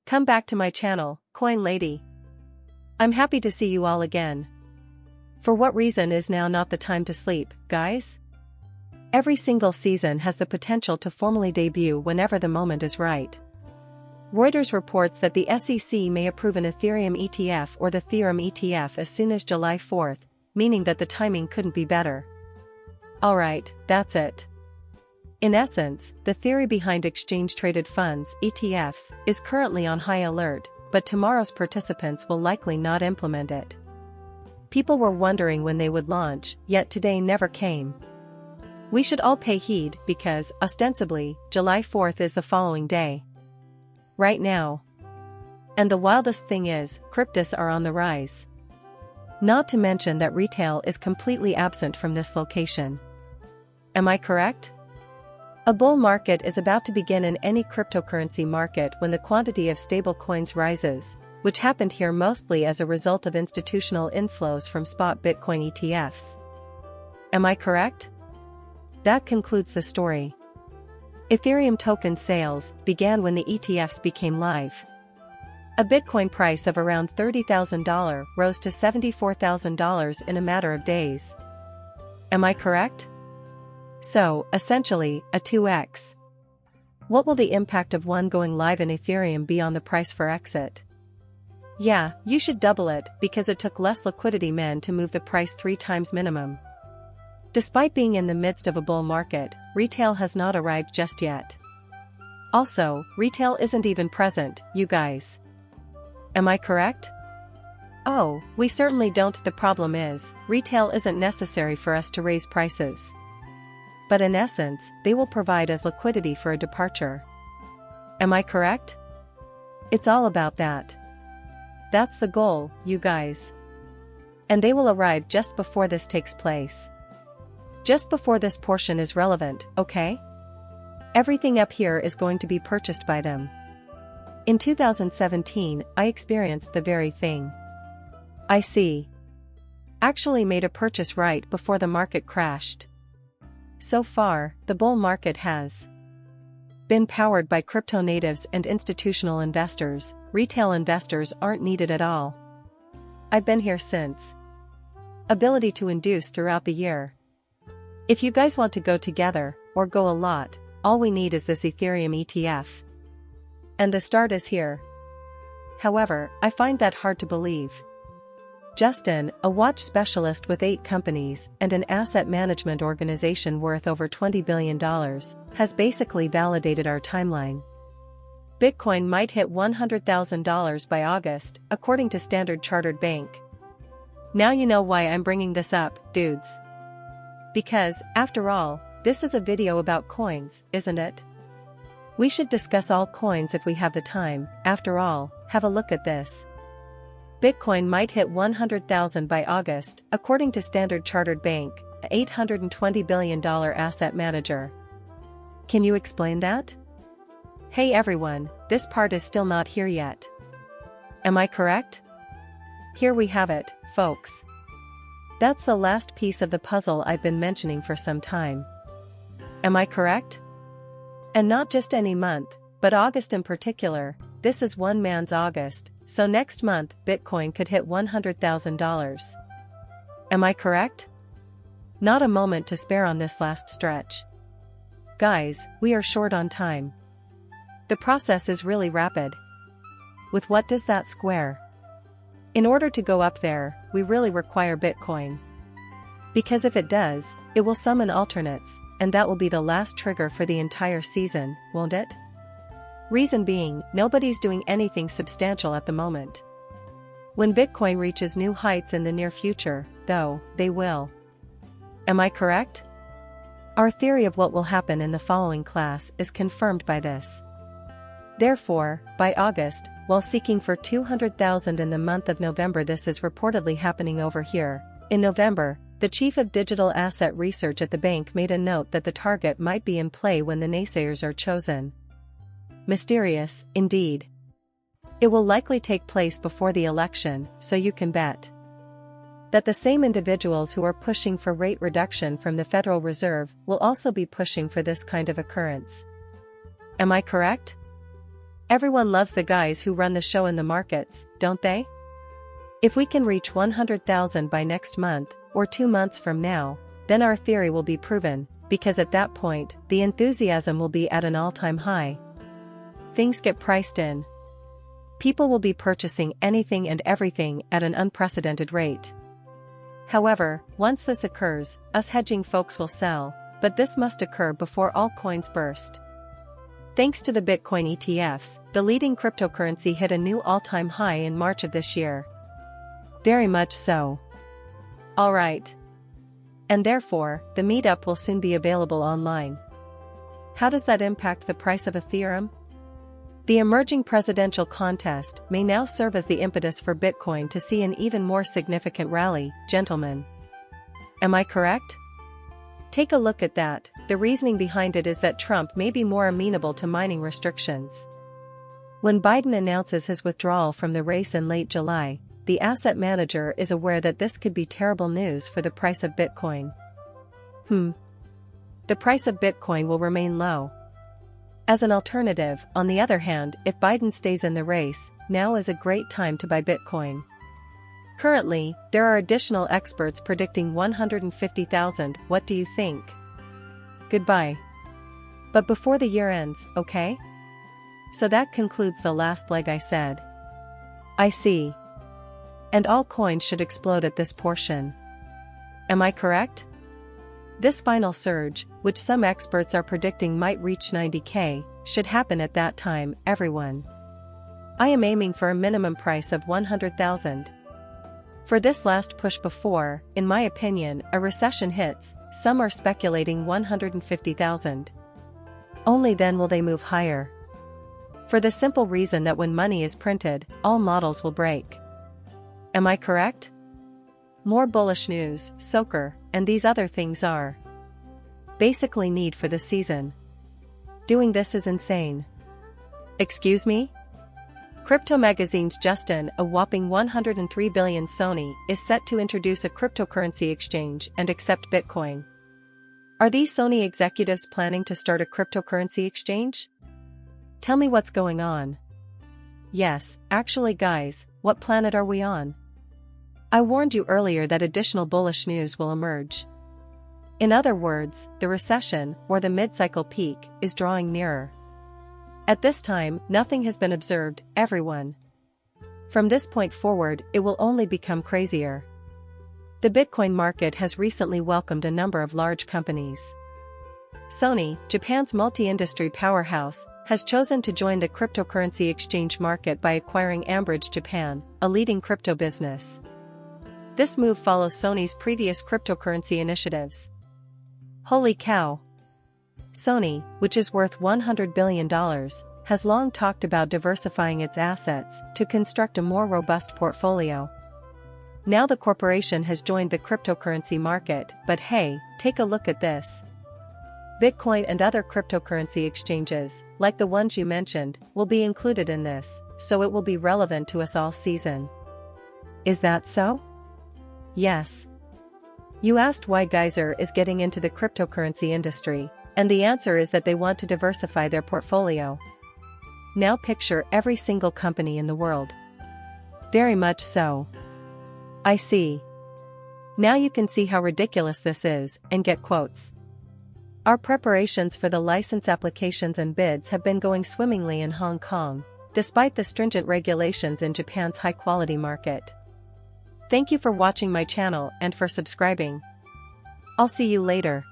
Come back to my channel, Coin Lady. I'm happy to see you all again. For what reason is now not the time to sleep, guys? Every single season has the potential to formally debut whenever the moment is right. Reuters reports that the SEC may approve an Ethereum ETF or the Ethereum ETF as soon as July 4th, meaning that the timing couldn't be better. Alright, that's it. In essence, the theory behind exchange-traded funds, ETFs, is currently on high alert, but tomorrow's participants will likely not implement it. People were wondering when they would launch, yet today never came. We should all pay heed because, ostensibly, July 4th is the following day. Right now. And the wildest thing is, cryptos are on the rise. Not to mention that retail is completely absent from this location. Am I correct? A bull market is about to begin in any cryptocurrency market when the quantity of stable coins rises, which happened here mostly as a result of institutional inflows from spot Bitcoin ETFs. Am I correct? That concludes the story. Ethereum token sales began when the ETFs became live. A Bitcoin price of around $30,000 rose to $74,000 in a matter of days. Am I correct? So, essentially, a 2x. What will the impact of one going live in Ethereum be on the price for exit? Yeah, you should double it because it took less liquidity men to move the price 3 times minimum. Despite being in the midst of a bull market, retail has not arrived just yet. Also, retail isn't even present, you guys. Am I correct? Oh, we certainly don't. The problem is, retail isn't necessary for us to raise prices. But in essence, they will provide as liquidity for a departure. Am I correct? It's all about that. That's the goal, you guys. And they will arrive just before this takes place. Just before this portion is relevant, okay? Everything up here is going to be purchased by them. In 2017, I experienced the very thing. I see. Actually made a purchase right before the market crashed. So far, the bull market has been powered by crypto natives and institutional investors. Retail investors aren't needed at all. I've been here since. Ability to induce throughout the year. If you guys want to go together, or go a lot, all we need is this Ethereum ETF. And the start is here. However, I find that hard to believe. Justin, a watch specialist with 8 companies and an asset management organization worth over $20 billion, has basically validated our timeline. Bitcoin might hit $100,000 by August, according to Standard Chartered Bank. Now you know why I'm bringing this up, dudes. Because, after all, this is a video about coins, isn't it? We should discuss all coins if we have the time. After all, have a look at this. Bitcoin might hit 100,000 by August, according to Standard Chartered Bank, a $820 billion asset manager. Can you explain that? Hey everyone, this part is still not here yet. Am I correct? Here we have it, folks. That's the last piece of the puzzle I've been mentioning for some time. Am I correct? And not just any month, but August in particular. This is one man's August, so next month Bitcoin could hit $100,000. Am I correct? Not a moment to spare on this last stretch. Guys, we are short on time. The process is really rapid. With what does that square? In order to go up there, we really require Bitcoin. Because if it does, it will summon alternates, and that will be the last trigger for the entire season, won't it? Reason being, nobody's doing anything substantial at the moment. When Bitcoin reaches new heights in the near future, though, they will. Am I correct? Our theory of what will happen in the following class is confirmed by this. Therefore, by August, while seeking for 200,000 in the month of November, this is reportedly happening over here. In November, the chief of digital asset research at the bank made a note that the target might be in play when the naysayers are chosen. Mysterious, indeed. It will likely take place before the election, so you can bet that the same individuals who are pushing for rate reduction from the Federal Reserve will also be pushing for this kind of occurrence. Am I correct? Everyone loves the guys who run the show in the markets, don't they? If we can reach 100,000 by next month, or 2 months from now, then our theory will be proven, because at that point, the enthusiasm will be at an all-time high. Things get priced in. People will be purchasing anything and everything at an unprecedented rate. However, once this occurs, us hedging folks will sell, but this must occur before all coins burst. Thanks to the Bitcoin ETFs, the leading cryptocurrency hit a new all-time high in March of this year. Very much so. Alright. And therefore, the meetup will soon be available online. How does that impact the price of Ethereum? The emerging presidential contest may now serve as the impetus for Bitcoin to see an even more significant rally, gentlemen. Am I correct? Take a look at that. The reasoning behind it is that Trump may be more amenable to mining restrictions. When Biden announces his withdrawal from the race in late July, the asset manager is aware that this could be terrible news for the price of Bitcoin. The price of Bitcoin will remain low. As an alternative, on the other hand, if Biden stays in the race, now is a great time to buy Bitcoin. Currently, there are additional experts predicting 150,000. What do you think? Goodbye. But before the year ends, okay? So that concludes the last leg I said. I see. And all coins should explode at this portion. Am I correct? This final surge, which some experts are predicting might reach 90K, should happen at that time, everyone. I am aiming for a minimum price of 100,000. For this last push before, in my opinion, a recession hits, some are speculating 150,000. Only then will they move higher. For the simple reason that when money is printed, all models will break. Am I correct? More bullish news, Soaker, and these other things are basically need for the season. Doing this is insane. Excuse me? Crypto Magazine's Justin, a whopping 103 billion Sony, is set to introduce a cryptocurrency exchange and accept Bitcoin. Are these Sony executives planning to start a cryptocurrency exchange? Tell me what's going on. Yes, actually guys, what planet are we on? I warned you earlier that additional bullish news will emerge. In other words, the recession, or the mid-cycle peak, is drawing nearer. At this time, nothing has been observed, everyone. From this point forward, it will only become crazier. The Bitcoin market has recently welcomed a number of large companies. Sony, Japan's multi-industry powerhouse, has chosen to join the cryptocurrency exchange market by acquiring Ambridge Japan, a leading crypto business. This move follows Sony's previous cryptocurrency initiatives. Holy cow! Sony, which is worth $100 billion, has long talked about diversifying its assets to construct a more robust portfolio. Now the corporation has joined the cryptocurrency market, but hey, take a look at this. Bitcoin and other cryptocurrency exchanges, like the ones you mentioned, will be included in this, so it will be relevant to us all season. Is that so? Yes. You asked why Geyser is getting into the cryptocurrency industry, and the answer is that they want to diversify their portfolio. Now picture every single company in the world. Very much so. I see. Now you can see how ridiculous this is, and get quotes. Our preparations for the license applications and bids have been going swimmingly in Hong Kong, despite the stringent regulations in Japan's high-quality market. Thank you for watching my channel and for subscribing. I'll see you later.